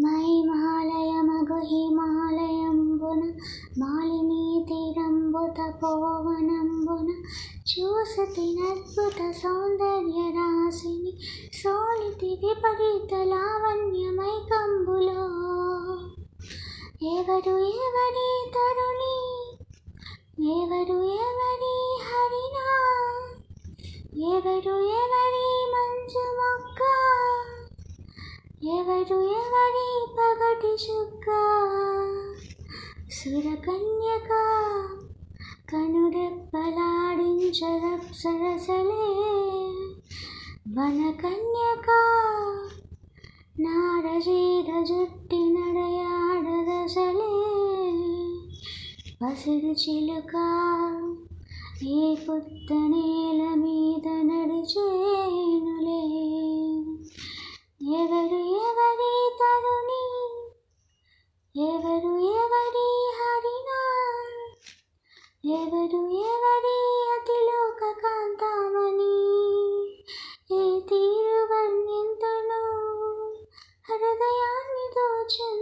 మహిమాలయమగు హిమాలయంబున మాలినీ తీరంబు తపోవనంబున చూసతినద్భుత సౌందర్య రాశిని సోలితి విపరీత లావణ్యమైకంబులో ఎవరు ఎవరి తరుణి ఎవరు ఎవరి హరినా ఎవరు ఎవరి మంచు మొక్క ఎవరు ఎవరి పగటి చుక్క సురకన్యక కనురెప్పలాడించరప్సరసలే వనకన్యక నారజీర జుట్టి నడయాడదసలే పసిడి చిలుక ఏ పుత్తనేల మీద నడిచేనులే ఎవరు ఎవరి తరుణి ఎవరు ఎవరి హరినా ఎవరు ఎవరి అతిలోక కాంతామణి ఏ తీరు వర్ణింతును హృదయాన్ని దోచును